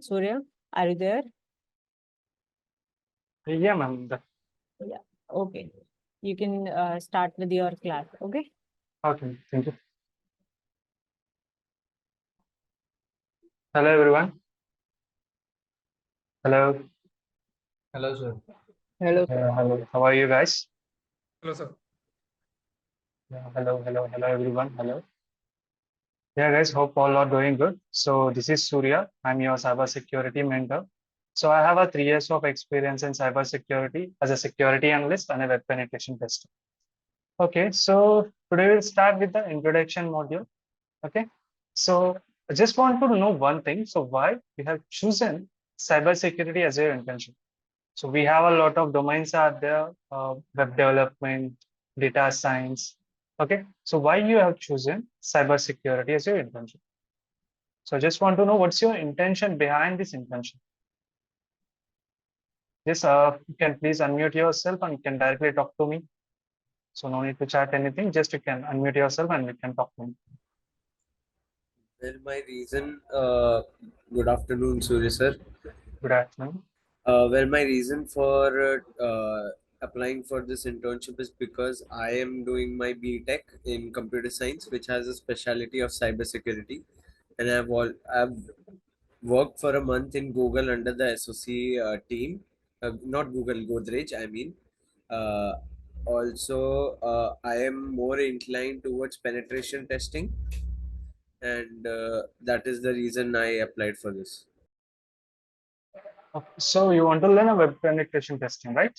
Surya, are you there? Yeah, ma'am. Yeah. Okay. You can start with your class. Okay. Okay, thank you. Hello, everyone. Hello. Hello, sir. Hello. Hello. How are you guys? Hello, sir. Yeah, hello, everyone. Hello. Yeah, guys, hope all are doing good. So this is Surya. I'm your cybersecurity mentor. So I have a 3 years of experience in cybersecurity as a security analyst and a web penetration tester. Okay, so today we'll start with the introduction module. Okay, so I just want to know one thing. So why we have chosen cybersecurity as your internship? So we have a lot of domains out there, web development, data science. Okay, so why you have chosen cybersecurity as your internship? So I just want to know what's your intention behind this internship. Yes, you can please unmute yourself and you can directly talk to me. So no need to chat anything, just you can unmute yourself and you can talk to me. Well, my reason, good afternoon, Surya sir. Good afternoon. Well, my reason for applying for this internship is because I am doing my BTech in computer science, which has a specialty of cybersecurity, and I've worked for a month in Google under the SOC team, not Google, Godrej, I mean. Uh, I am more inclined towards penetration testing, and that is the reason I applied for this. Okay, so you want to learn a web penetration testing, right?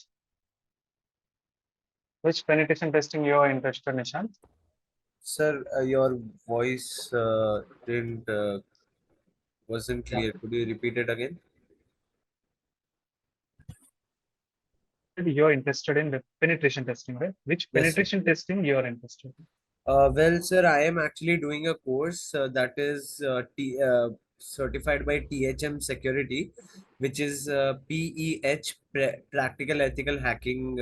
Which penetration testing you are interested in, Nishant? Sir, your voice didn't wasn't Yeah. clear. Could you repeat it again? You're interested in web penetration testing, right? Which Yes, sir. penetration testing you are interested in? Well, sir, I am actually doing a course that is certified by THM Security, which is PEH Practical Ethical Hacking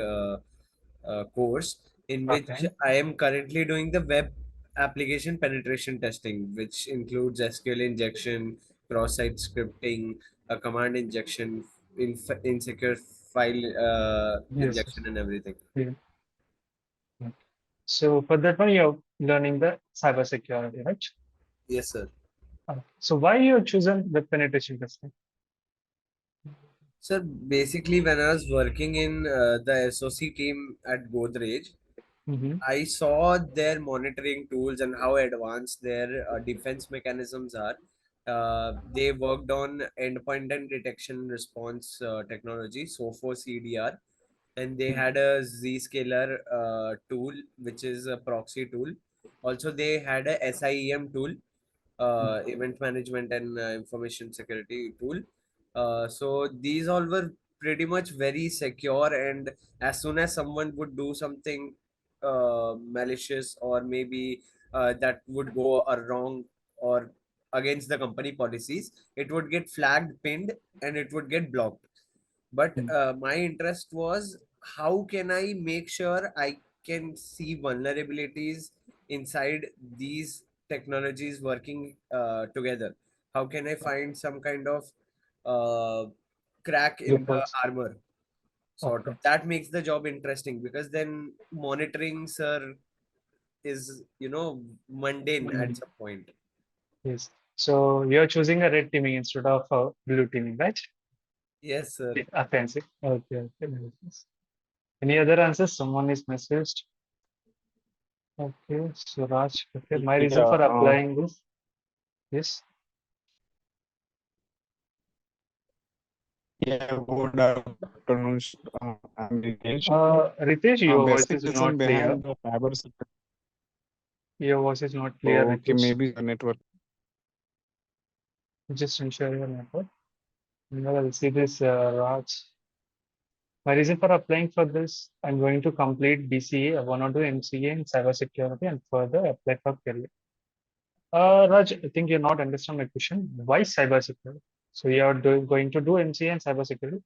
course, in which Okay. I am currently doing the web application penetration testing, which includes SQL injection, cross-site scripting, command injection, insecure file Yes. injection, and everything. Yeah. Okay. So for that one, you're learning the cybersecurity, right? Yes, sir. Okay. So why you chosen web penetration testing? Sir, basically, when I was working in the SOC team at Godrej, Mm-hmm. I saw their monitoring tools and how advanced their defense mechanisms are. They worked on endpoint and detection response technology, SOFO CDR, and they had a Zscaler tool, which is a proxy tool. Also, they had a SIEM tool, event management and information security tool. So these all were pretty much very secure, and as soon as someone would do something malicious, or maybe that would go wrong or against the company policies, it would get flagged, pinned, and it would get blocked. But my interest was, how can I make sure I can see vulnerabilities inside these technologies working together? How can I find some kind of uh, crack in the Loopholes. armor? Sort of Okay. that makes the job interesting, because then monitoring, sir, is mundane at Mm, some point. yes. So you're choosing a red teaming instead of blue teaming, right? Yes, sir. Offensive. Okay. Okay. Nice. Any other answers? Someone is messaged. Okay. So Raj. Okay. My reason Yeah, for applying this. Yes. yeah, good afternoon. I'm Ritesh. Ritesh, your voice Basic is reason not clear. behind the cybersecurity. Your voice is not clear, Okay, Ritesh. maybe the network. Just ensure your network. Now I'll see this, Raj. My reason for applying for this, I'm going to complete BCA. I want to do MCA in cybersecurity and further apply for career. Raj, I think you're not understand my question. Why cybersecurity? So you are going to do MCA in cybersecurity.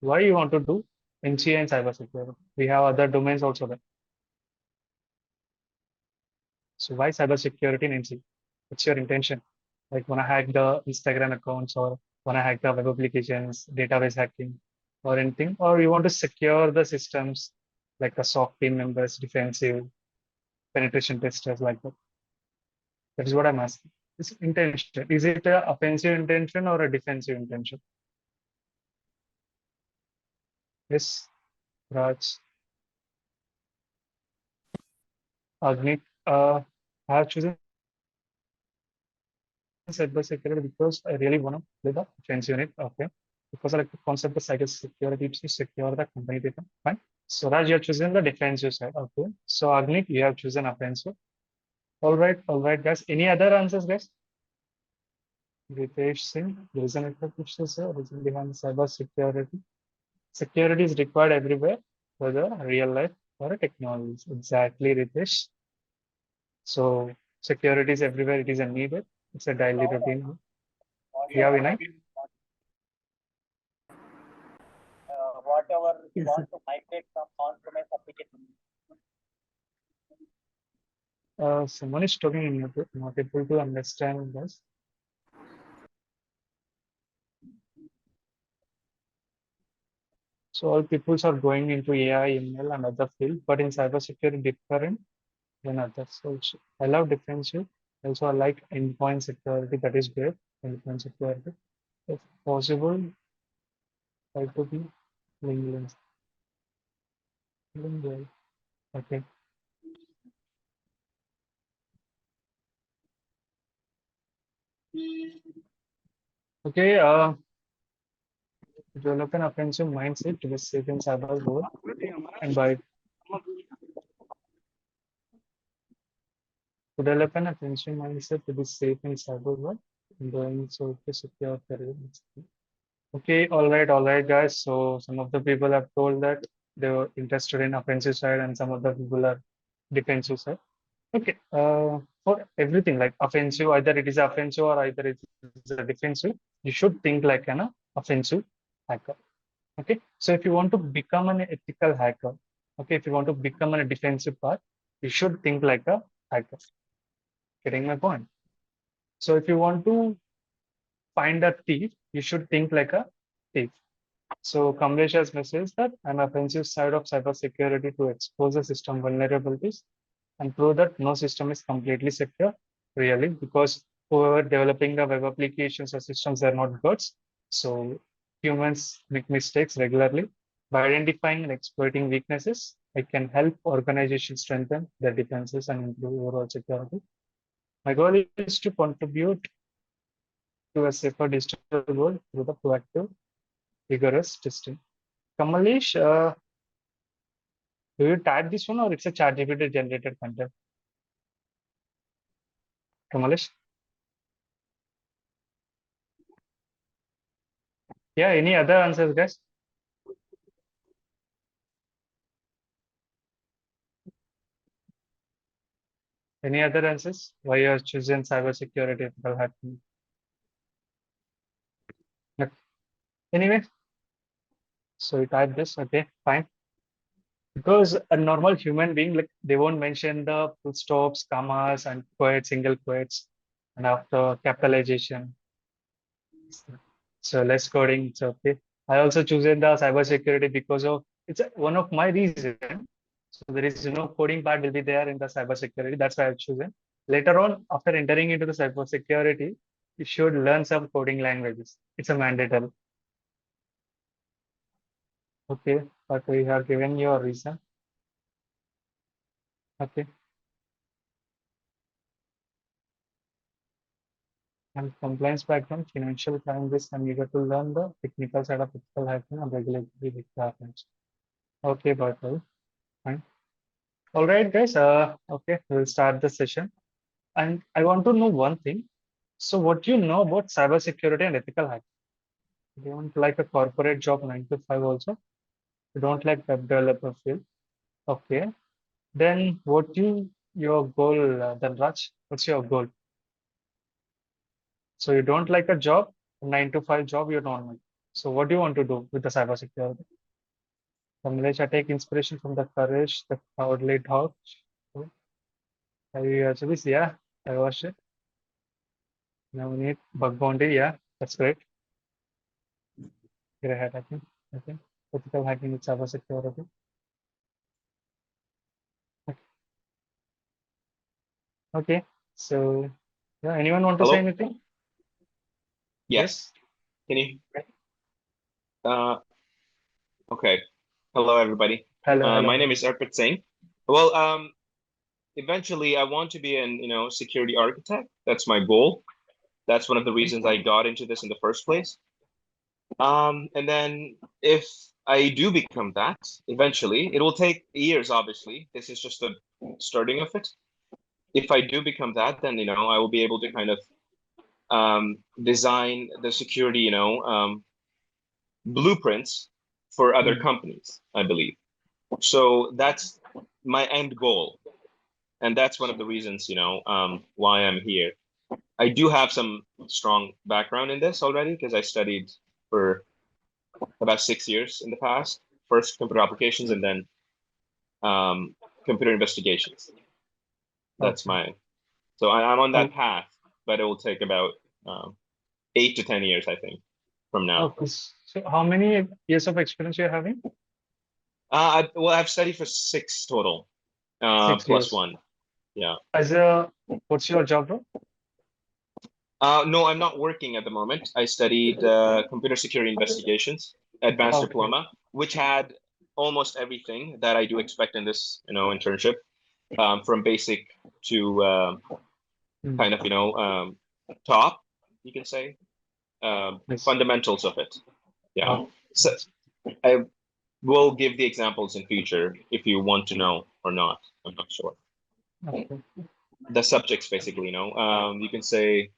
Why you want to do MCA in cybersecurity? We have other domains also there. So why cybersecurity in MCA? What's your intention? like wanna hack the Instagram accounts or wanna hack the web applications, database hacking, or anything, or you want to secure the systems like the SOC team members, defensive, penetration testers like that. That is what I'm asking. This intention, is it a offensive intention or a defensive intention? Yes, Raj, Agnik, I have chosen cybersecurity because I really want to play the offensive unit. Okay. Because I like the concept of cybersecurity to secure the company data. Fine. So Raj, you have chosen the defensive side. Okay. So Agnik, you have chosen offensive. All right, guys. Any other answers, guys? Ritesh Singh, there is a network issue, sir. Reason behind cybersecurity. Security is required everywhere, whether real life or a technology. Exactly, Ritesh. So security is everywhere. It is a needed. It's a daily routine. Yeah, Vinay. Whatever you Yes, want to migrate from on-premise application. Someone is talking in your group, not able to understand this. So all peoples are going into AI, ML, and other field, but in cybersecurity different than others. So I love defensive. Also, I like endpoint security. That is great. Endpoint security. If possible, try to be linguist. Linguist. Okay. Okay. Develop an offensive mindset to be safe in cyber world, and by to develop an offensive mindset to be safe in cyber world, and doing so to secure career. Okay, all right, guys. So some of the people have told that they were interested in offensive side, and some of the people are defensive side. Okay, for everything like offensive, either it is offensive or either it is a defensive, you should think like an offensive hacker. Okay, so if you want to become an ethical hacker, okay, if you want to become a defensive part, you should think like a hacker. Getting my point? So if you want to find a thief, you should think like a thief. So Kamlesh has messaged that an offensive side of cybersecurity to expose the system vulnerabilities and prove that no system is completely secure, really, because whoever developing the web applications or systems are not gods. So humans make mistakes regularly. By identifying and exploiting weaknesses, it can help organizations strengthen their defenses and improve overall security. My goal is to contribute to a safer digital world through the proactive, rigorous testing. Kamalesh, do you type this one or it's a ChatGPT generated content? Kamalesh? Yeah, any other answers, guys? Any other answers? Why you are choosing cybersecurity ethical hacking? Yep. Anyway, so you type this, okay, fine. Because a normal human being, like they won't mention the full stops, commas, and quotes, single quotes, and after capitalization. So less coding, it's okay. I also chosen the cybersecurity because of it's one of my reasons. So there is no coding part will be there in the cybersecurity. That's why I've chosen. Later on, after entering into the cybersecurity, you should learn some coding languages. It's a mandatory. Okay, but we have given your reason. Okay. And compliance background, financial crime risk, I'm eager to learn the technical side of ethical hacking and regulatory requirements. Okay, but fine. All right, guys. Okay, we'll start the session. And I want to know one thing. So, what do you know about cybersecurity and ethical hacking? You don't like a corporate job 9 to 5 also? You don't like web developer field? Okay. Then what your goal, then Raj? What's your goal? So you don't like a job, 9 to 5 job you don't like. So what do you want to do with the cybersecurity? Kamlesh, I take inspiration from the courage, the cowardly dog. I actually, yeah, I watched it. Now we need bug bounty. Yeah, that's great. Get ahead, hacking. Okay. Ethical hacking with cybersecurity. Okay. So, yeah, anyone want to say Hello? anything? Yes. Can you? Okay. Hello, everybody. Hello, hello. My name is Arpit Singh. Well, eventually I want to be an, security architect. That's my goal. That's one of the reasons I got into this in the first place. And then if I do become that, eventually, it will take years, obviously. This is just the starting of it. If I do become that, then, I will be able to kind of design the security, blueprints for other companies, I believe. So that's my end goal. And that's one of the reasons, why I'm here. I do have some strong background in this already because I studied for about 6 years in the past, first computer applications and then computer investigations. That's so I'm on that path, but it will take about 8 to 10 years, I think, from now. Okay. So how many years of experience you're having? I've studied for 6 total, 6 plus years. 1. Yeah. What's your job role? No, I'm not working at the moment. I studied computer security investigations, advanced diploma, which had almost everything that I do expect in this, internship, from basic to kind of, top, you can say, fundamentals of it. Yeah. So I will give the examples in future if you want to know or not. I'm not sure. Okay. The subjects, basically, you can say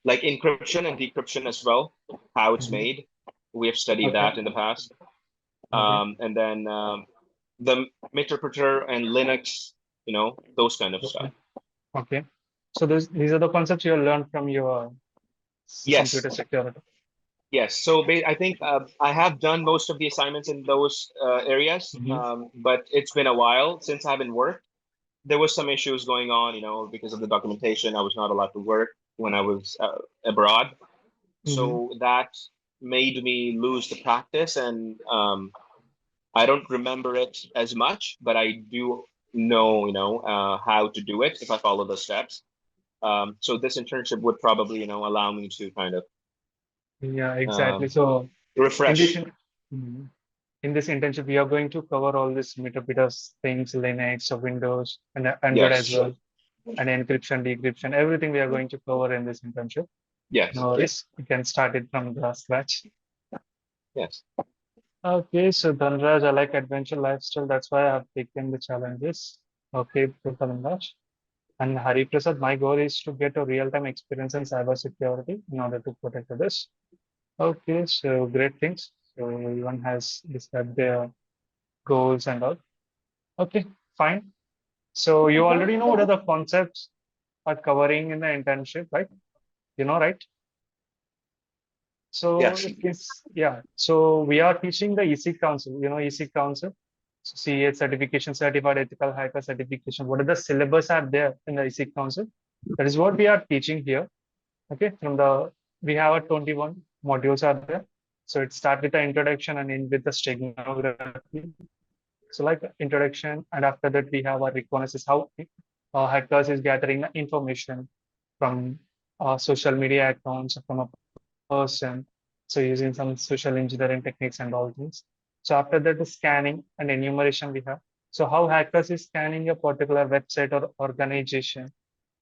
like encryption and decryption as well, how it's made. We have studied that in the past. And then the interpreter and Linux, those kind of stuff. Okay. So these are the concepts you learned from your Yes. computer security. Yes. So I think I have done most of the assignments in those areas, but it's been a while since I haven't worked. There was some issues going on, because of the documentation. I was not allowed to work when I was abroad. So that made me lose the practice, and I don't remember it as much, but I do know, how to do it if I follow the steps. So this internship would probably, allow me to kind of Yeah, exactly. So refresh. In this internship, we are going to cover all this bit of things, Linux, or Windows, and Android as well, and encryption, decryption, everything we are going to cover in this internship. Yes. No worries. You can start it from the scratch. Yes. Okay, so Dhanraj, I like adventure lifestyle. That's why I have taken the challenges. Okay, Dhanraj. And Hari Prasad, my goal is to get a real-time experience in cybersecurity in order to protect others. Okay, so great things. So everyone has described their goals and all. Okay, fine. So you already know what are the concepts are covering in the internship, right? Right? So Yes. So we are teaching the EC Council, EC Council, CA certification, certified ethical hacker certification. What are the syllabus are there in the EC Council? That is what we are teaching here. Okay, we have a 21 modules are there. So it starts with the introduction and end with the steganography. So like introduction, and after that we have our reconnaissance, how hackers is gathering information from social media accounts from a person. So using some social engineering techniques and all things. So after that, the scanning and enumeration we have. So how hackers is scanning a particular website or organization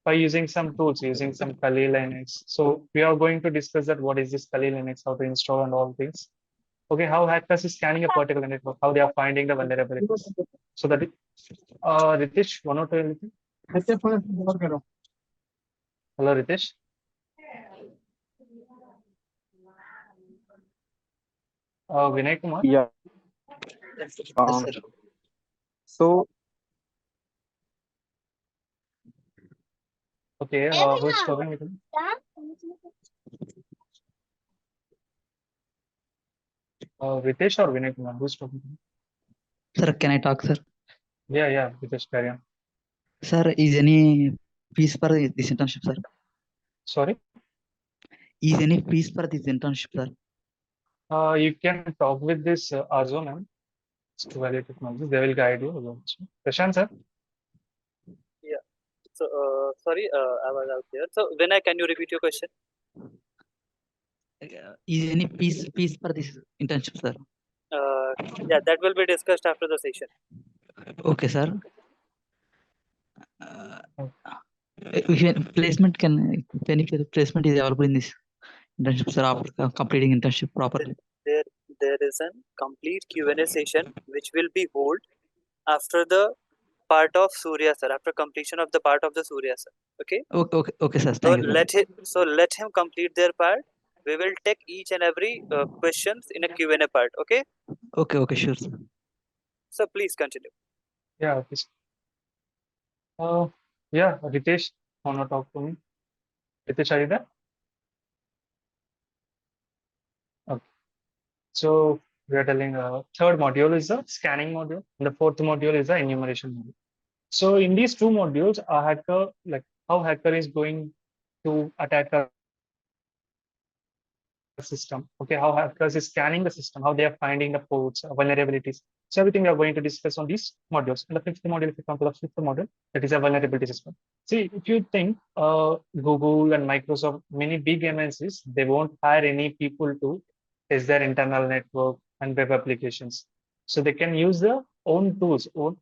by using some tools, using some Kali Linux. So we are going to discuss that what is this Kali Linux, how to install and all things. Okay, how hackers is scanning a particular network, how they are finding the vulnerabilities. So that Ritesh, one or two anything? Hello, Ritesh. Vinay Kumar. Yeah. So Okay, who's talking with him? Ritesh or Vinay Kumar, who's talking? Sir, can I talk, sir? Yeah, Ritesh, carry on. Sir, is any fees for this internship, sir? Sorry? Is any fees for this internship, sir? You can talk with this Arzo ma'am, Stuintern Technologies. They will guide you. Prashant sir. Yeah. So, sorry, I was out there. So, Vinay, can you repeat your question? Is any fees for this internship, sir? Yeah, that will be discussed after the session. Okay, sir. If placement if any placement is available in this internship, sir, after completing internship properly. There, there is a complete Q&A session which will be held after the part of Surya sir, after completion of the part of the Surya sir. Okay. Okay, sir. So Thank you, sir. let him complete their part. We will take each and every questions in a Q&A part. Okay. Okay, sure, sir. So please continue. Yeah. Okay. Yeah, Ritesh, wanna talk to me? Ritesh, are you there? Okay. So we are telling third module is the scanning module, and the fourth module is the enumeration module. So in these two modules, a hacker, like how hacker is going to attack a system. Okay, how hackers is scanning the system, how they are finding the ports, vulnerabilities. So everything we are going to discuss on these modules. And the fifth module, for example, the fifth module, that is a vulnerability system. See, if you think Google and Microsoft, many big MNCs, they won't hire any people to test their internal network and web applications. So they can use their own tools, own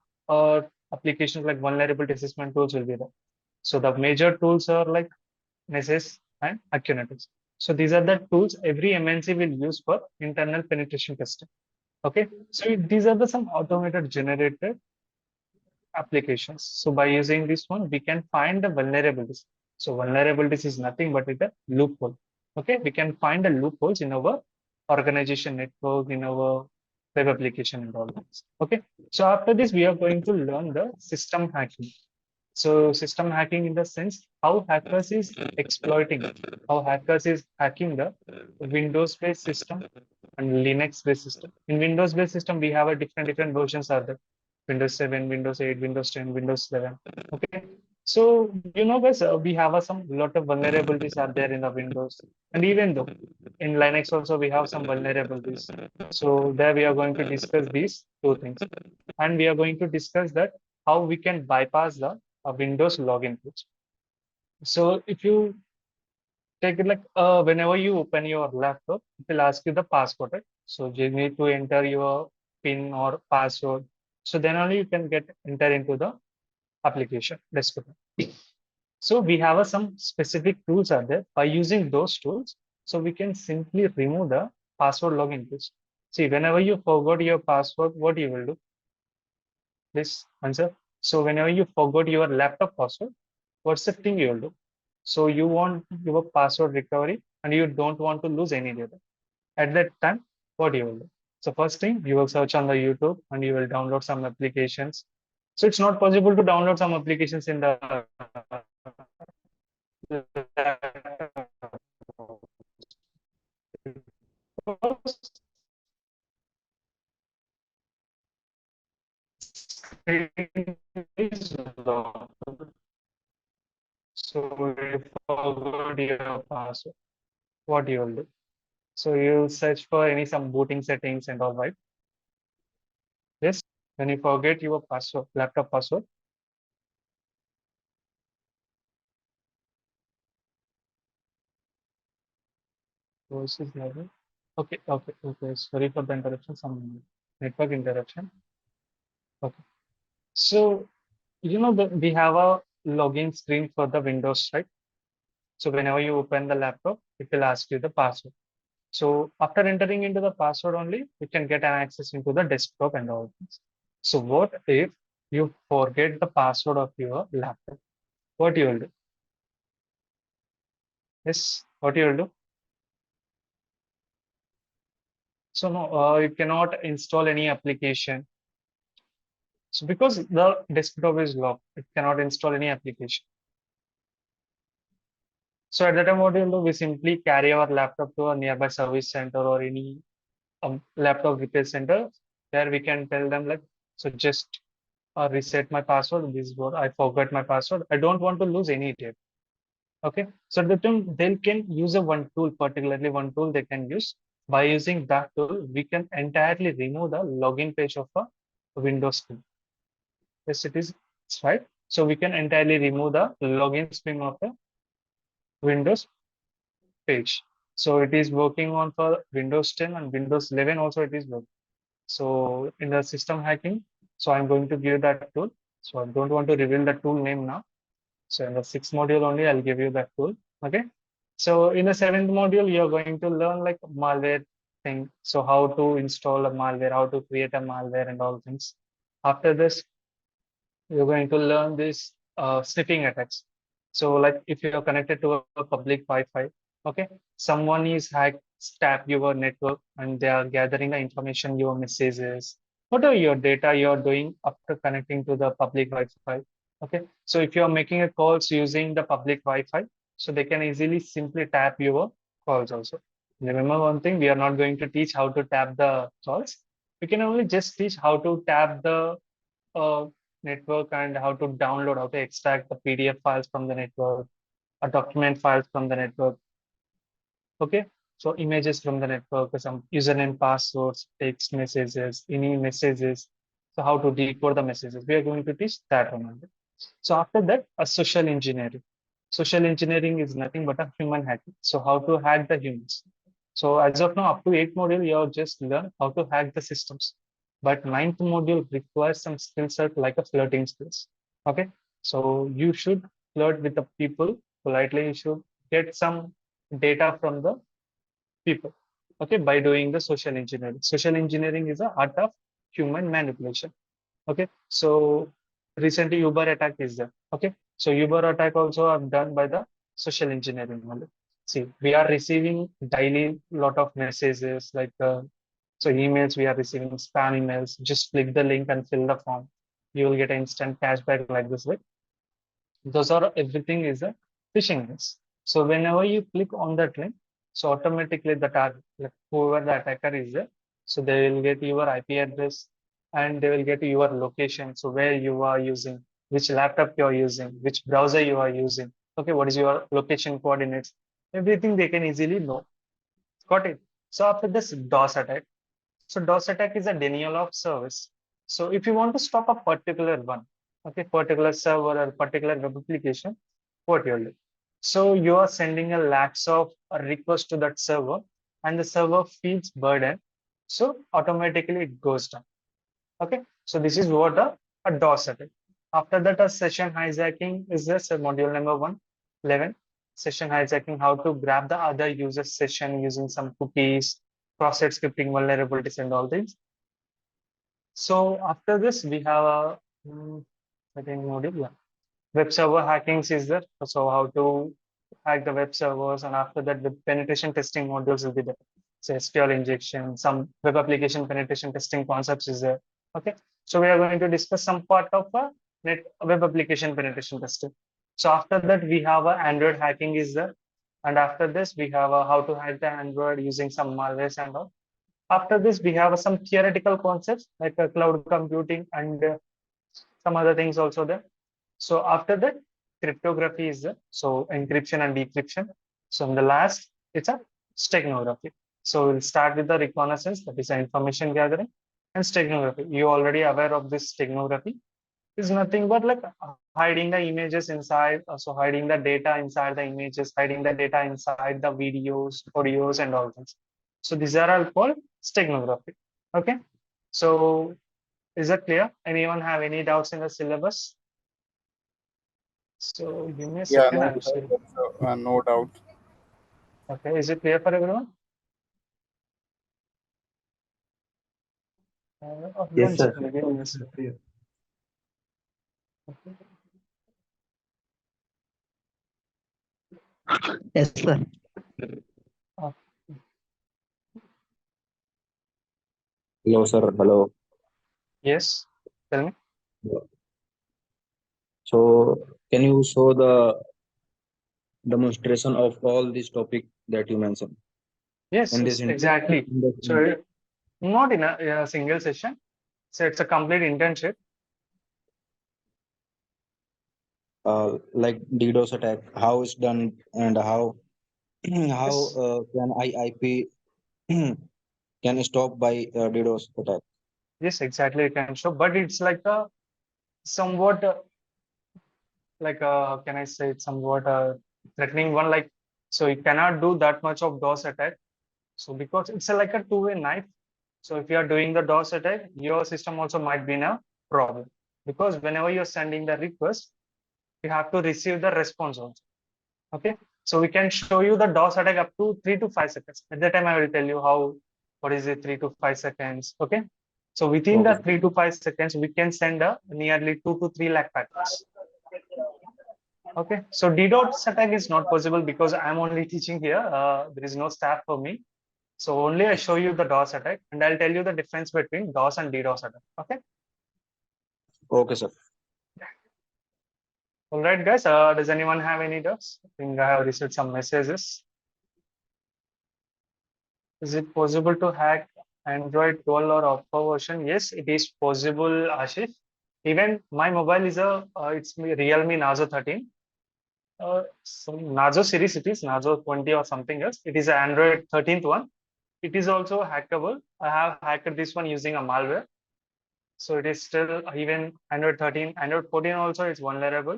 applications like vulnerability assessment tools will be there. So the major tools are like Nessus and Accunatus. So these are the tools every MNC will use for internal penetration testing. Okay, so these are the some automated generated applications. So by using this one, we can find the vulnerabilities. So vulnerabilities is nothing but with a loophole. Okay, we can find the loopholes in our organization network, in our web application and all that. Okay, so after this, we are going to learn the system hacking. So system hacking in the sense how hackers is exploiting, how hackers is hacking the Windows-based system and Linux-based system. In Windows-based system, we have a different versions are there. Windows 7, Windows 8, Windows 10, Windows 11. Okay. So, you know, guys, we have some lot of vulnerabilities are there in the Windows. And even though in Linux also we have some vulnerabilities. So there we are going to discuss these two things. And we are going to discuss that how we can bypass the Windows login page. So if you take it like whenever you open your laptop, it will ask you the password, right? So you need to enter your PIN or password. So then only you can get enter into the application desktop. So we have some specific tools are there. By using those tools, so we can simply remove the password login page. See, whenever you forgot your password, what you will do? Please answer. So whenever you forgot your laptop password, what's the thing you will do? So you want your password recovery and you don't want to lose any data. At that time, what you will do? So first thing, you will search on the YouTube and you will download some applications. So it's not possible to download some applications in the so you forgot your password. What you will do? So you search for any some booting settings and all, right? Yes. When you forget your password, laptop password. Versus level. Okay. Sorry for the interruption. Some network interruption. Okay. So you know that we have a login screen for the Windows, right? So whenever you open the laptop, it will ask you the password. So after entering into the password only, you can get an access into the desktop and all things. So what if you forget the password of your laptop? What you will do? Yes, what you will do? So no, you cannot install any application. So because the desktop is locked, it cannot install any application. So at that time, what we'll do, we simply carry our laptop to a nearby service center or any laptop repair center. There we can tell them like, so just reset my password. This is what I forgot my password. I don't want to lose any data. Okay, so they can use a one tool, particularly one tool they can use. By using that tool, we can entirely remove the login page of a Windows screen. Yes, it is right. So we can entirely remove the login screen of a Windows page. So it is working on for Windows 10 and Windows 11 also it is working. So in the system hacking, so I'm going to give that tool. So I don't want to reveal the tool name now. So in the sixth module only, I'll give you that tool. Okay. So in the seventh module, you're going to learn like malware thing. So how to install a malware, how to create a malware and all things. After this, you're going to learn this sniffing attacks. So like if you're connected to a public Wi-Fi, okay, someone is hacked, tap your network and they are gathering the information, your messages, whatever your data you're doing after connecting to the public Wi-Fi. Okay, so if you're making a calls using the public Wi-Fi, so they can easily simply tap your calls also. Remember one thing, we are not going to teach how to tap the calls. We can only just teach how to tap the uh, network and how to download, how to extract the PDF files from the network, a document files from the network. Okay, so images from the network, some username, passwords, text messages, any messages. So how to decode the messages. We are going to teach that one. So after that, a social engineering. Social engineering is nothing but a human hacking. So how to hack the humans. So as of now, up to 8th module, you have just learned how to hack the systems. But 9th module requires some skill set like a flirting skills. Okay, so you should flirt with the people politely. You should get some data from the people. Okay, by doing the social engineering. Social engineering is a art of human manipulation. Okay, so recently Uber attack is there. Okay, so Uber attack also are done by the social engineering only. See, we are receiving daily lot of messages like so emails, we are receiving spam emails. Just click the link and fill the form. You will get instant cashback like this, right? Those are everything is a phishing links. So whenever you click on that link, so automatically the target, like whoever the attacker is there, so they will get your IP address and they will get your location. So where you are using, which laptop you are using, which browser you are using. Okay, what is your location coordinates? Everything they can easily know. Got it. So after this DOS attack, so DOS attack is a denial of service. So if you want to stop a particular one, okay, particular server or particular web application, what you'll do. So you are sending a lakhs of a request to that server and the server feels burden. So automatically it goes down. Okay, so this is what a DOS attack. After that, a session hijacking is this module number 11. Session hijacking, how to grab the other user's session using some cookies, cross-site scripting vulnerabilities and all things. So after this, we have a second module. Yeah. Web server hackings is there. So how to hack the web servers, and after that, the penetration testing modules will be there. So SQL injection, some web application penetration testing concepts is there. Okay. So we are going to discuss some part of a web application penetration testing. So after that, we have a Android hacking is there. And after this, we have a how to hack the Android using some malwares and all. After this, we have some theoretical concepts like cloud computing and some other things also there. So after that, cryptography is there. So encryption and decryption. So in the last, it's a steganography. So we'll start with the reconnaissance, that is information gathering, and steganography. You already aware of this steganography. Is nothing but like hiding the images inside, so hiding the data inside the images, hiding the data inside the videos, audios, and all things. So these are all called steganography. Okay. So is that clear? Anyone have any doubts in the syllabus? So give me a Yeah, second. no, I'll share. no doubt. Okay, is it clear for everyone? Yes, One sir. second, give me a second. Okay. Yes, sir. Uh, Hello, sir. Hello. yes, tell me. So, can you show the demonstration of all this topic that you mentioned Yes, in yes, this? exactly. So not in a single session. So it's a complete internship. like DDoS attack, how it's done, and how how Yes, can IIP can stop by DDoS attack? yes, exactly. You can show, but it's like a somewhat like can I say it's somewhat threatening one. Like so, you cannot do that much of DOS attack. So because it's like a two-way knife. So if you are doing the DOS attack, your system also might be in a problem because whenever you're sending the request, you have to receive the response also. Okay, so we can show you the DOS attack up to 3 to 5 seconds. At that time, I will tell you how what is it 3 to 5 seconds. Okay, so within the Okay. 3 to 5 seconds, we can send a nearly 2 to 3 lakh packets. Okay, so DDoS attack is not possible because I'm only teaching here. There is no staff for me. So only I show you the DOS attack and I'll tell you the difference between DOS and DDoS attack. Okay. Okay, sir. All right, guys. Does anyone have any doubts? I think I have received some messages. Is it possible to hack Android 12 or Oppo version? Yes, it is possible, Ashish. Even my mobile is it's Realme Narzo 13. So Narzo series it is, Narzo 20 or something else. It is an Android 13th one. It is also hackable. I have hacked this one using a malware. So it is still even Android 13, Android 14 also is vulnerable.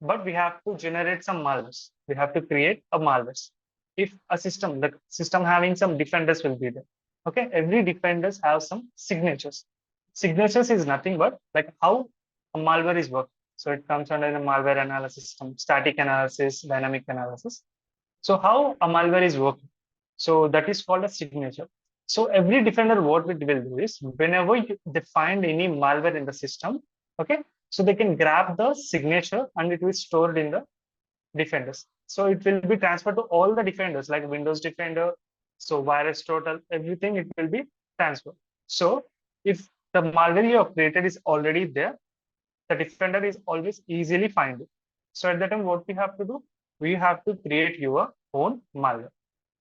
But we have to generate some malwares. We have to create a malware. If a system, the system having some defenders will be there. Okay, every defenders have some signatures. Signatures is nothing but like how a malware is working. So it comes under the malware analysis system, static analysis, dynamic analysis. So how a malware is working. So that is called a signature. So every defender, what it will do is whenever they find any malware in the system, okay, so they can grab the signature and it will stored in the defenders. So it will be transferred to all the defenders like Windows Defender, so virus total, everything it will be transferred. So if the malware you have created is already there, the defender is always easily find it. So at that time, what we have to do? We have to create your own malware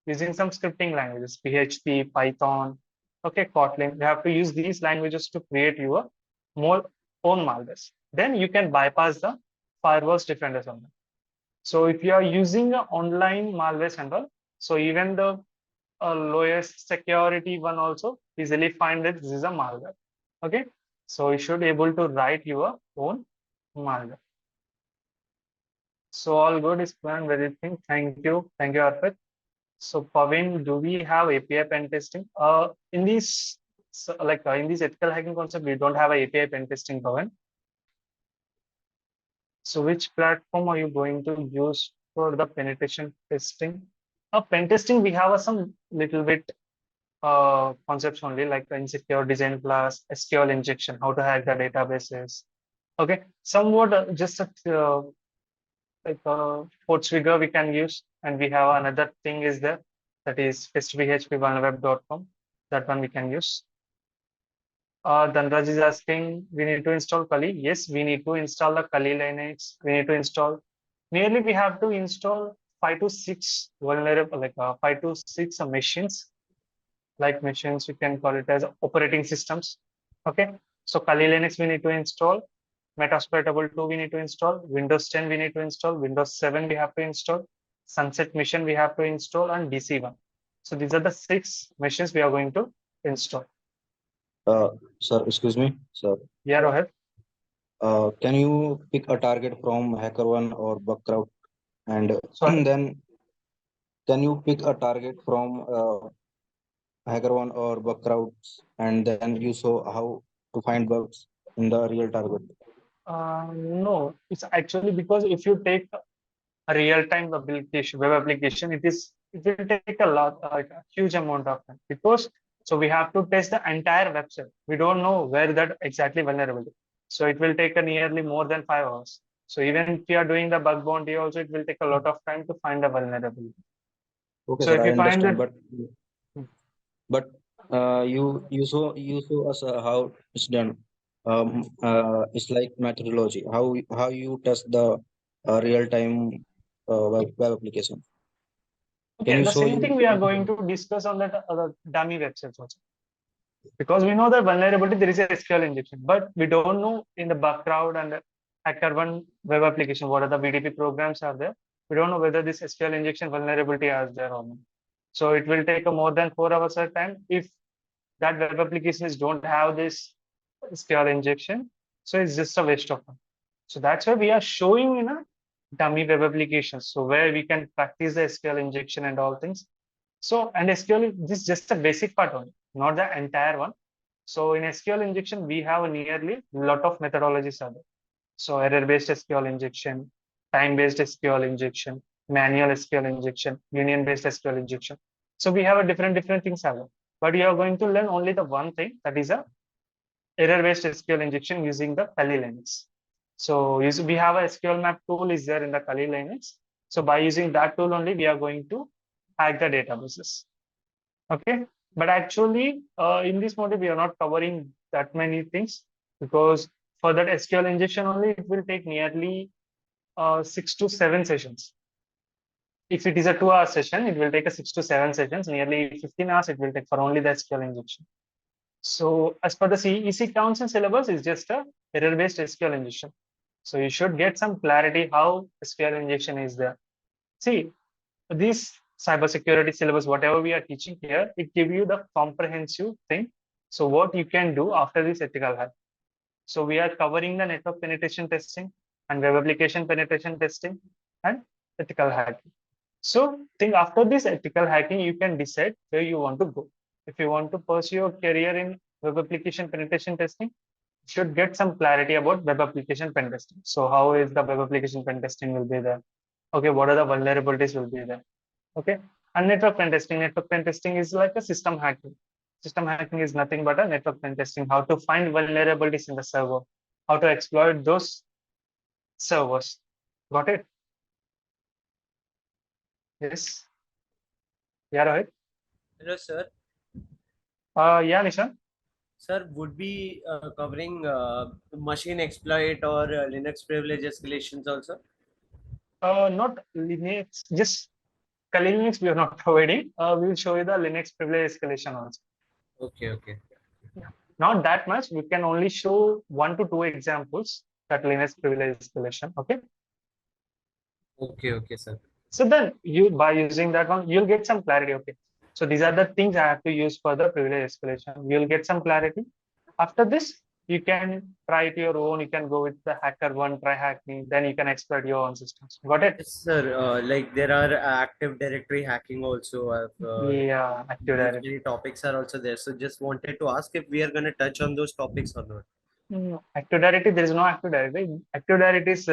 using some scripting languages, PHP, Python, okay, Kotlin. You have to use these languages to create your more own malwares. Then you can bypass the firewalls defenders on them. So if you are using an online malware center, so even the lowest security one also easily find that this is a malware. Okay, so you should able to write your own malware. So all good is planned. Everything. Thank you, Arpit. So Pavin, do we have API pen testing? In this in this ethical hacking concept, we don't have a API pen testing, Pavin. So which platform are you going to use for the penetration testing? Pen testing, we have some little bit concepts only like insecure design class, SQL injection, how to hack the databases. Okay, somewhat just a like port trigger we can use, and we have another thing is there that is testphp.vulnerweb.com. That one we can use. Dhanraj is asking, we need to install Kali. Yes, we need to install the Kali Linux. We need to install. Nearly we have to install 5 to 6 vulnerable, like 5 to 6 machines, like machines. We can call it as operating systems. Okay, so Kali Linux we need to install. Metasploit 2 we need to install. Windows 10 we need to install. Windows 7 we have to install. Sunset Mission we have to install, and DC1. So these are the 6 machines we are going to install. Sir, excuse me, sir. Yeah, Rohit. Can you pick a target from HackerOne or Bugcrowd, and Sorry. then can you pick a target from HackerOne or Bugcrowd, and then you show how to find bugs in the real target? No, it's actually because if you take a real-time application, web application, it will take a lot, like a huge amount of time because so we have to test the entire website. We don't know where that exactly vulnerability. So it will take a nearly more than 5 hours. So even if you are doing the bug bounty, also it will take a lot of time to find the vulnerability. Okay, So sir, if I you find understand, that, but you show us how it's done. It's like methodology. How you test the real time web application. Can okay, you the show same you? thing we are going to discuss on that other dummy websites also. Because we know that vulnerability there is a SQL injection, but we don't know in the bug crowd and HackerOne web application, what are the VDP programs are there. We don't know whether this SQL injection vulnerability is there or not. So it will take a more than 4 hours of time if that web applications don't have this SQL injection. So it's just a waste of time. So that's why we are showing in a dummy web applications. So where we can practice the SQL injection and all things. So, and SQL, this is just a basic part only, not the entire one. So in SQL injection, we have nearly lot of methodologies are there. So error-based SQL injection, time-based SQL injection, manual SQL injection, union-based SQL injection. So we have a different things are there. But you are going to learn only the one thing, that is a error-based SQL injection using the Kali Linux. So we have a SQL map tool is there in the Kali Linux. So by using that tool only, we are going to hack the databases. Okay, but actually in this module, we are not covering that many things, because for that SQL injection only, it will take nearly 6 to 7 sessions. If it is a 2-hour session, it will take a 6 to 7 sessions, nearly 15 hours it will take for only the SQL injection. So as per the CEC Council syllabus, is just a error-based SQL injection. So you should get some clarity how SQL injection is there. See, this cybersecurity syllabus, whatever we are teaching here, it gives you the comprehensive thing. So what you can do after this ethical hack. So we are covering the network penetration testing and web application penetration testing and ethical hacking. So think after this ethical hacking, you can decide where you want to go. If you want to pursue your career in web application penetration testing, you should get some clarity about web application pen testing. So how is the web application pen testing will be there? Okay, what are the vulnerabilities will be there? Okay, and network pen testing. Network pen testing is like a system hacking. System hacking is nothing but a network pen testing. How to find vulnerabilities in the server, how to exploit those servers. Got it? Yes. Yeah, right. Hello, sir. Yeah, Nishan. Sir, would be covering machine exploit or Linux privilege escalations also? Not Linux, just Kali Linux we are not providing. We will show you the Linux privilege escalation also. Okay, okay. Not that much. We can only show 1 to 2 examples that Linux privilege escalation. Okay. Okay, okay, sir. So then you, by using that one, you'll get some clarity. Okay. So these are the things I have to use for the privilege escalation. You'll get some clarity. After this, you can try it your own. You can go with the HackerOne, try hacking. Then you can exploit your own systems. Got it? Yes, sir. Like there are active directory hacking also. Yeah, Active These Directory. many topics are also there. So just wanted to ask if we are going to touch on those topics or not. Active Directory, there is no Active Directory. Active Directory is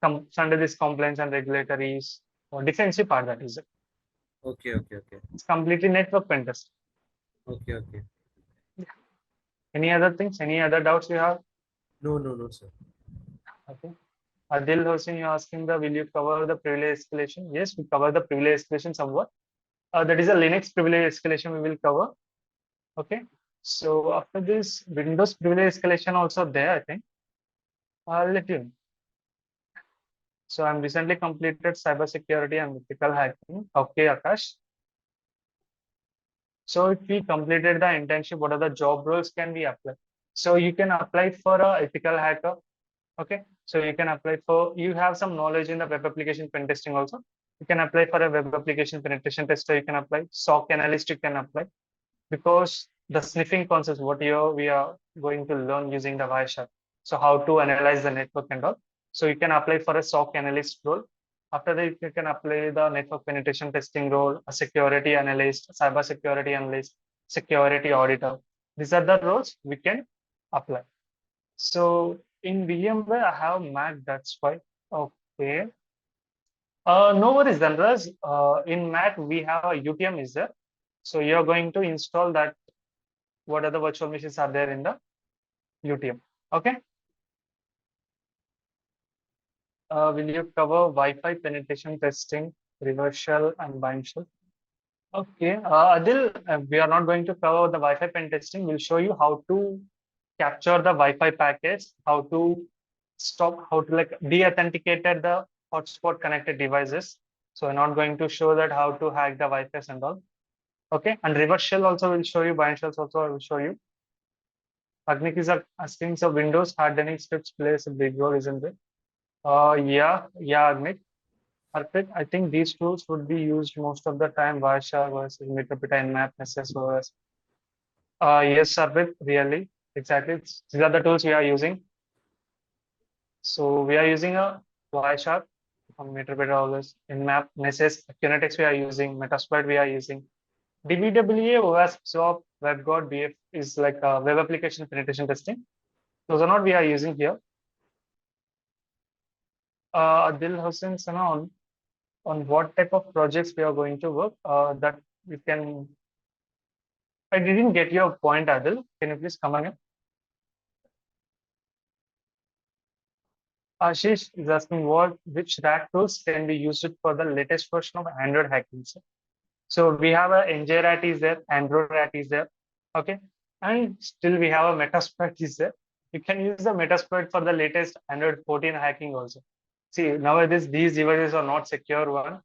comes under this compliance and regulatories or defensive part, that is it. Okay, okay, okay. It's completely network pen test. Okay, okay. Any other things? Any other doubts you have? No, no, no, sir. Okay. Adil Hossein, you're asking will you cover the privilege escalation? Yes, we cover the privilege escalation somewhat. That is a Linux privilege escalation we will cover. Okay. So after this, Windows privilege escalation also there, I think. I'll let you know. So I'm recently completed cybersecurity and ethical hacking. Okay, Akash. So if we completed the internship, what are the job roles can we apply? So you can apply for a ethical hacker. Okay. So you can apply for, you have some knowledge in the web application pen testing also. You can apply for a web application penetration tester. You can apply SOC analyst. You can apply, because the sniffing concepts, what we are going to learn using the Wireshark. So how to analyze the network and all. So you can apply for a SOC analyst role. After that, you can apply the network penetration testing role, a security analyst, cyber security analyst, security auditor. These are the roles we can apply. So in VMware, I have Mac, that's why. Okay. No worries, Dhanraj. In Mac, we have a UTM is there. So you're going to install that. What other virtual machines are there in the UTM? Okay. Will you cover Wi-Fi penetration testing, reverse shell and bind shell? Okay. Adil, we are not going to cover the Wi-Fi pen testing. We'll show you how to capture the Wi-Fi packets, how to stop, how to like de-authenticated the hotspot connected devices. So we're not going to show that how to hack the Wi-Fi and all. Okay. And reverse shell also will show you, bind shells also I will show you. Agnik is asking, so Windows hardening scripts plays a big role, isn't it? Yeah, Agnik. Perfect. I think these tools would be used most of the time. Varsha versus Metropolitan and Map SSOS. Yes, Arpit, really. Exactly. These are the tools we are using. So we are using a Wireshark from Metropolitan in Map, Nessus, Kinetic we are using, Metasploit we are using. DBWA, OWASP, SOAP, WebGuard, BF is like a web application penetration testing. Those are not we are using here. Adil Hussain Sana, on what type of projects we are going to work, that we can. I didn't get your point, Adil. Can you please come again? Ashish is asking which rack tools can be used for the latest version of Android hacking. So we have a NJRAT is there, Android RAT is there, okay, and still we have a Metasploit is there. You can use the Metasploit for the latest Android 14 hacking also. See, nowadays these devices are not secure one,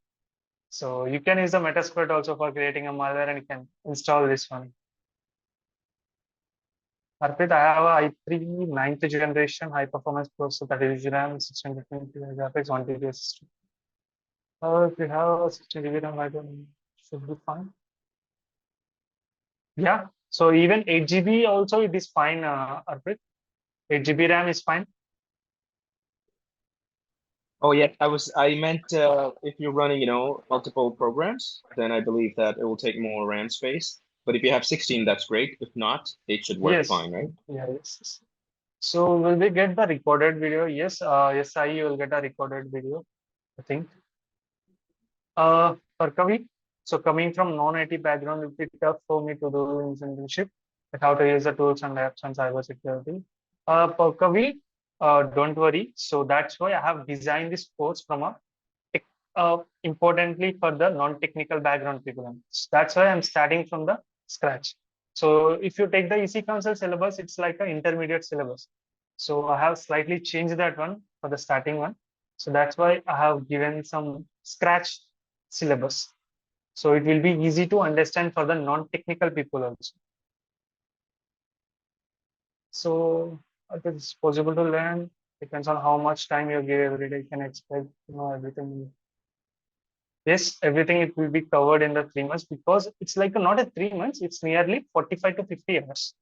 so you can use the Metasploit also for creating a malware and you can install this one. Arpit, I have a i3 9th generation high performance processor, that is RAM, 620 graphics, 1 TB system. If you have a 16 GB RAM, I don't should be fine. Yeah, so even 8 GB also it is fine, Arpit. 8 GB RAM is fine. Oh yeah, I meant if you're running, multiple programs, then I believe that it will take more RAM space. But if you have 16, that's great. If not, it should work Yes. fine, right? Yeah, yes. So will we get the recorded video? Yes, yes, you will get a recorded video, I think. Kavi, so coming from non-IT background, it would be tough for me to do in internship, like how to use the tools and apps and cybersecurity. Kavi, don't worry. So that's why I have designed this course from a importantly for the non-technical background people. That's why I'm starting from the scratch. So if you take the EC Council syllabus, it's like an intermediate syllabus. So I have slightly changed that one for the starting one. So that's why I have given some scratch syllabus. So it will be easy to understand for the non-technical people also. So if it's possible to learn, depends on how much time you give every day. You can expect everything. Yes, everything it will be covered in the 3 months because it's like not a 3 months, it's nearly 45 to 50 hours.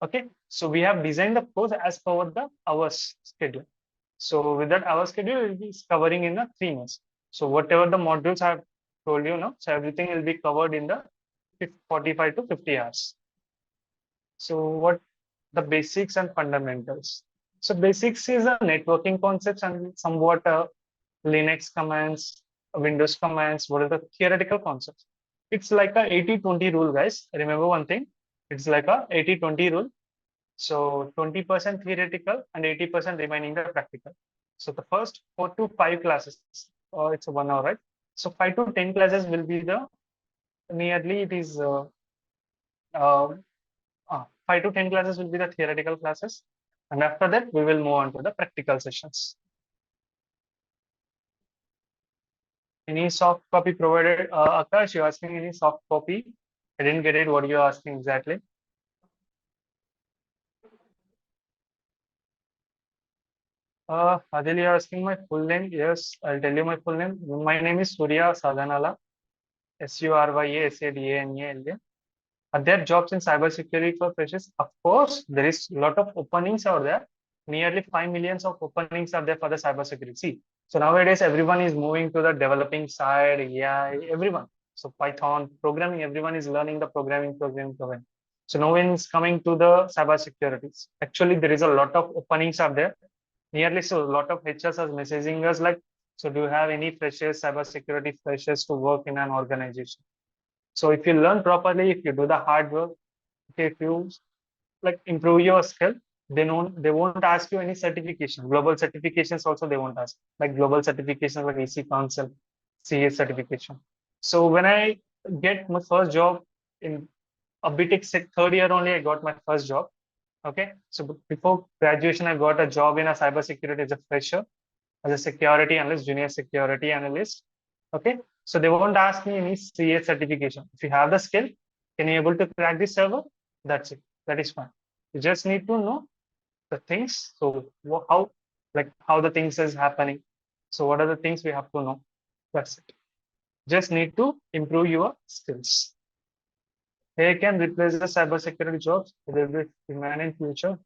Okay, so we have designed the course as per the hours schedule. So with that hour schedule, it will be covering in the 3 months. So whatever the modules I have told you now, so everything will be covered in the 45 to 50 hours. So what the basics and fundamentals. So basics is a networking concepts and somewhat Linux commands, Windows commands, what are the theoretical concepts? It's like a 80-20 rule, guys. Remember one thing, it's like a 80-20 rule. So 20% theoretical and 80% remaining the practical. So the first 4 to 5 classes, it's a 1 hour, right? So 5 to 10 classes will be the nearly it is 5 to 10 classes will be the theoretical classes. And after that, we will move on to the practical sessions. Any soft copy provided? Akash, you're asking any soft copy? I didn't get it. What are you asking exactly? Adil, you're asking my full name. Yes, I'll tell you my full name. My name is Surya Sadhanala. SURYASADANALA. Are there jobs in cybersecurity for freshers? Of course, there is a lot of openings out there. Nearly 5 million of openings are there for the cybersecurity. See, so nowadays everyone is moving to the developing side, AI, everyone. So Python, programming, everyone is learning the programming. So no one is coming to the cybersecurity. Actually, there is a lot of openings are there. Nearly so a lot of HRs are messaging us like, so do you have any freshers, cybersecurity freshers to work in an organization? So if you learn properly, if you do the hard work, okay, if you like improve your skill, they won't ask you any certification. Global certifications also they won't ask, like global certifications like EC Council, CA certification. So when I get my first job in a BTech third year only, I got my first job. Okay, so before graduation, I got a job in a cybersecurity as a fresher, as a security analyst, junior security analyst. Okay, so they won't ask me any CA certification. If you have the skill, can you able to crack this server? That's it. That is fine. You just need to know the things. So how, like how the things is happening. So what are the things we have to know? That's it. Just need to improve your skills. AI can replace the cybersecurity jobs. Will it remain in future?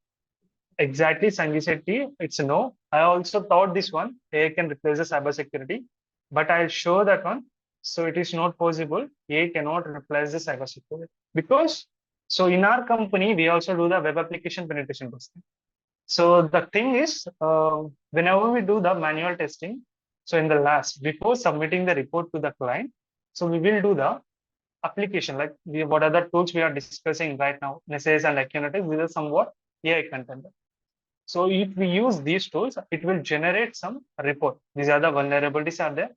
Exactly, Sangi Shetty. It's a no. I also thought this one. AI can replace the cybersecurity, but I'll show that one. So it is not possible. AI cannot replace the cybersecurity because so in our company we also do the web application penetration testing. So the thing is, whenever we do the manual testing, so in the last before submitting the report to the client, so we will do the application like what are the tools we are discussing right now, Nesses and Accunatics. These are somewhat AI content. So if we use these tools, it will generate some report. These are the vulnerabilities are there,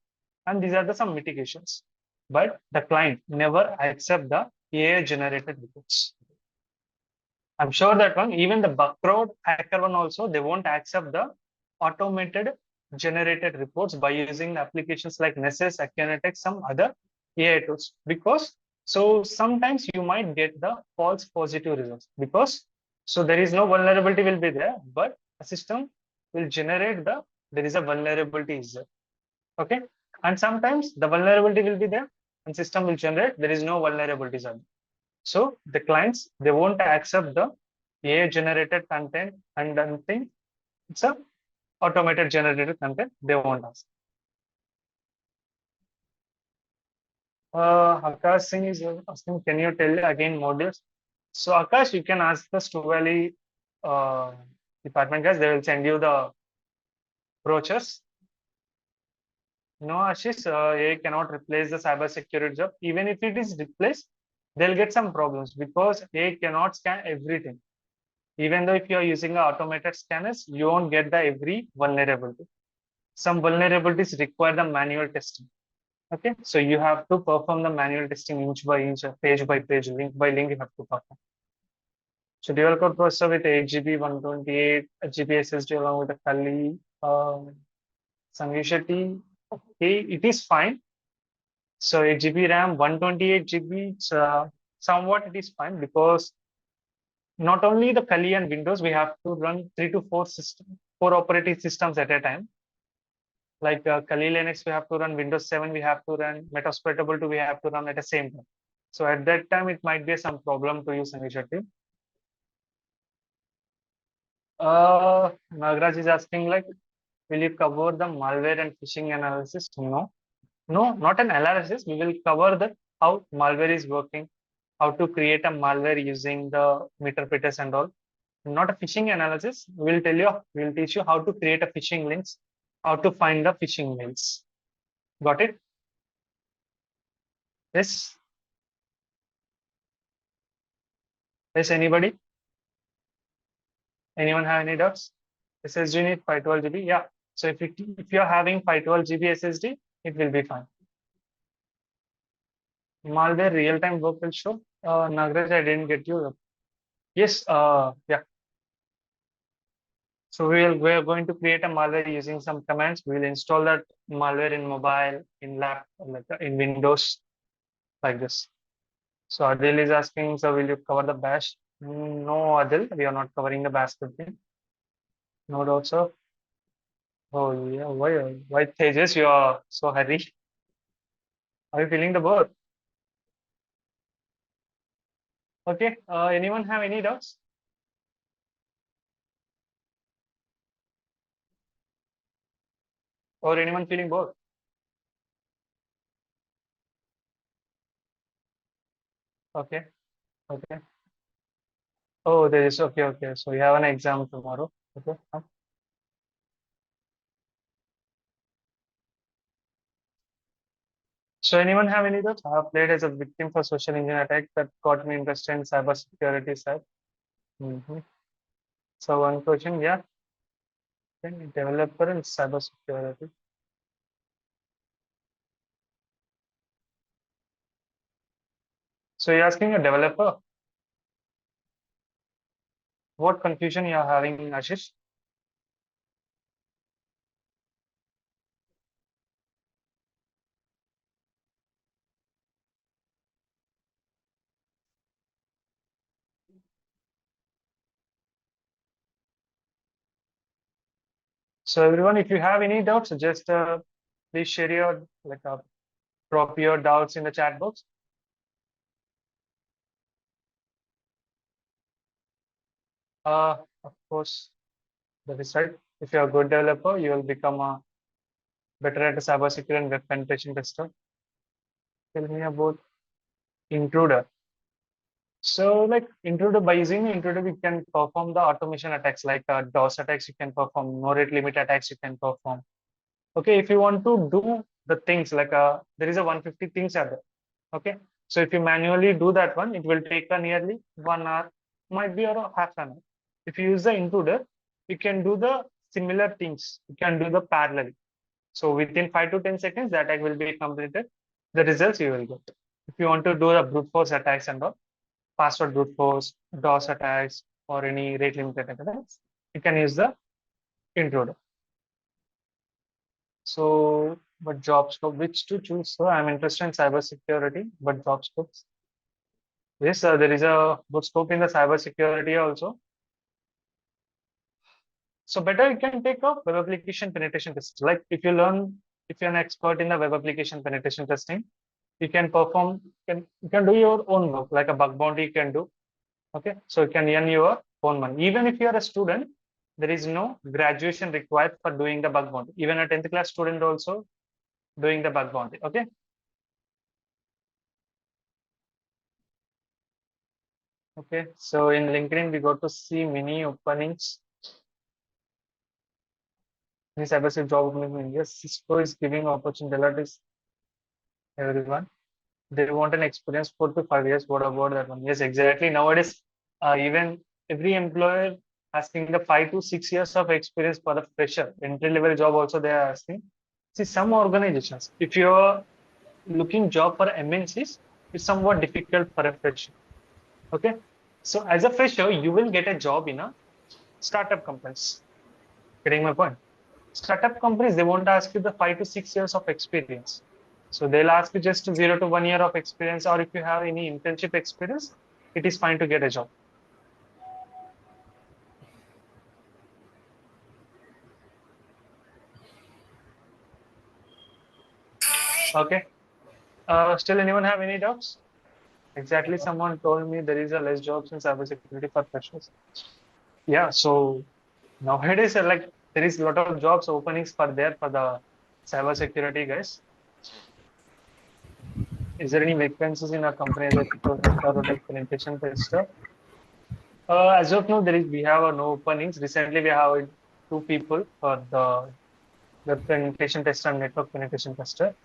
and these are the some mitigations. But the client never accept the AI generated reports. I'm sure that one, even the Buckroad hacker one also, they won't accept the automated generated reports by using applications like Nesses, Accunatics, some other AI tools. Because so sometimes you might get the false positive results because so there is no vulnerability will be there, but a system will generate the there is a vulnerability is there. Okay. And sometimes the vulnerability will be there and system will generate there is no vulnerabilities are there. So the clients, they won't accept the AI generated content and then think it's a automated generated content. They won't ask. Akash Singh is asking, can you tell again modules? So Akash, you can ask the Stu Valley department guys. They will send you the brochures. No, Ashish, AI cannot replace the cybersecurity job. Even if it is replaced, they'll get some problems because AI cannot scan everything. Even though if you are using automated scanners, you won't get the every vulnerability. Some vulnerabilities require the manual testing. Okay, so you have to perform the manual testing inch by inch, page by page, link by link, you have to perform. So dual core processor with 8 GB, 128 GB SSD along with the Kali, Sangi okay, it is fine. So 8 GB RAM, 128 GB, somewhat it is fine because not only the Kali and Windows, we have to run 4 operating systems at a time. Like Kali Linux, we have to run Windows 7, we have to run Metasploitable 2, we have to run at the same time. So at that time, it might be some problem to use initiative. Nagraj is asking like, will you cover the malware and phishing analysis? No, not an analysis. We will cover that how malware is working, how to create a malware using the meterpreters and all. Not a phishing analysis. We'll teach you how to create a phishing links, how to find the phishing mails. Got it? Yes. Yes, anybody? Anyone have any doubts? SSD need 512 GB. Yeah. So if you're having 512 GB SSD, it will be fine. Malware real-time work will show. Nagraj, I didn't get you. Yes. Yeah. So we're going to create a malware using some commands. We'll install that malware in mobile, in lap, like in Windows, like this. So Adil is asking, so will you cover the bash? No, Adil, we are not covering the bash scripting. No doubt, sir. Oh yeah, why Tejas, you are so hurry? Are you feeling the bored? Okay, anyone have any doubts? Or anyone feeling bored? Okay, okay. Oh, there is, okay, okay. So you have an exam tomorrow. Okay. So anyone have any doubts? I have played as a victim for social engineering attack that got me interested in cybersecurity side. So one question, yeah. Developer in cybersecurity. So you're asking a developer? What confusion you are having, Ashish? So everyone, if you have any doubts, just please share your drop your doubts in the chat box. Of course, that is right. If you're a good developer, you will become a better at cybersecurity and web penetration tester. Tell me about intruder. So like intruder, by using intruder, we can perform the automation attacks like DOS attacks you can perform, no rate limit attacks you can perform. Okay, if you want to do the things like there is a 150 things are there. Okay, so if you manually do that one, it will take a nearly 1 hour, might be or half an hour. If you use the intruder, you can do the similar things. You can do the parallel. So within 5 to 10 seconds, the attack will be completed. The results you will get. If you want to do the brute force attacks and all, password brute force, DOS attacks, or any rate limited attacks, you can use the intruder. So, but job scope, which to choose? So I'm interested in cybersecurity, but job scopes. Yes, there is a good scope in the cybersecurity also. So better you can take a web application penetration test. Like if you're an expert in the web application penetration testing, you can perform, you can do your own work, like a bug bounty you can do. Okay, so you can earn your own money. Even if you are a student, there is no graduation required for doing the bug bounty. Even a 10th class student also doing the bug bounty. Okay. Okay, so in LinkedIn, we got to see many openings. This cybersecurity job opening in India. Cisco is giving opportunities everyone. They want an experience 4 to 5 years. What about that one? Yes, exactly. Nowadays, even every employer asking the 5 to 6 years of experience for the fresher entry level job. Also, they are asking. See, some organizations, if you're looking job for MNCs, it's somewhat difficult for a fresher. Okay, so as a fresher, you will get a job in a startup companies. Getting my point? Startup companies, they won't ask you the 5 to 6 years of experience. So they'll ask you just 0 to 1 year of experience, or if you have any internship experience, it is fine to get a job. Okay. Still anyone have any doubts? Exactly. Someone told me there is a less jobs in cybersecurity for freshers. Yeah. So nowadays, like there is a lot of jobs openings for there for the cybersecurity guys. Is there any vacancies in our company as a proficient or like penetration tester? As of now, we have no openings. Recently, we have 2 people for the web penetration tester and network penetration tester.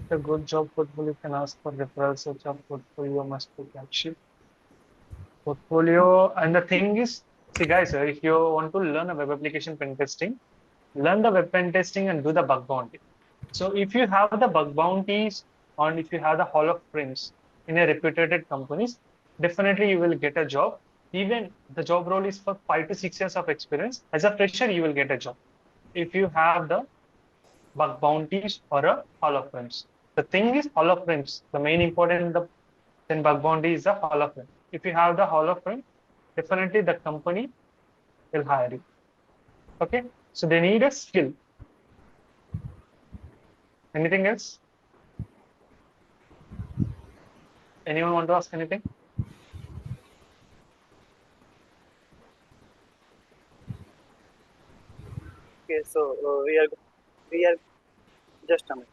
The good job portfolio can ask for referrals. Such a portfolio must be flagship portfolio. And the thing is, see guys, if you want to learn a web application pen testing, learn the web pen testing and do the bug bounty. So if you have the bug bounties and if you have the Hall of Frames in a reputed companies, definitely you will get a job. Even the job role is for 5 to 6 years of experience. As a fresher, you will get a job if you have the bug bounties or a Hall of Frames. The thing is Hall of Frames. The main important then bug bounty is the Hall of Fame. If you have the Hall of Fame, definitely the company will hire you. Okay, so they need a skill. Anything else? Anyone want to ask anything? Okay, so we are just a minute.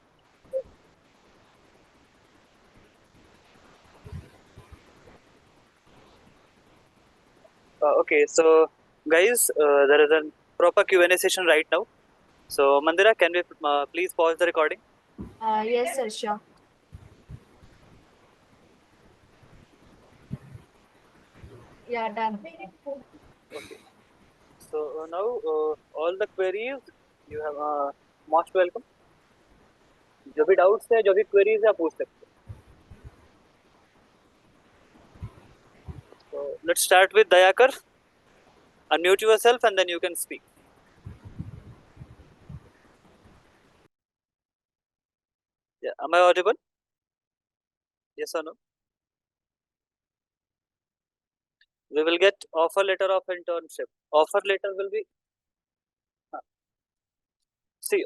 Okay, so guys, there is a proper Q&A session right now. So Mandira, can we please pause the recording? Yes, sir, sure. Yeah, done. Okay. So now all the queries you have most welcome. जो भी doubts है, जो भी queries है, आप पूछ सकते हैं. So let's start with Dayakar. Unmute yourself and then you can speak. Yeah, am I audible? Yes or no? we will get offer letter of internship. Offer letter will be see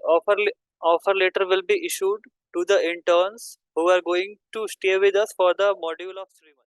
offer letter will be issued to the interns who are going to stay with us for the module of 3 months.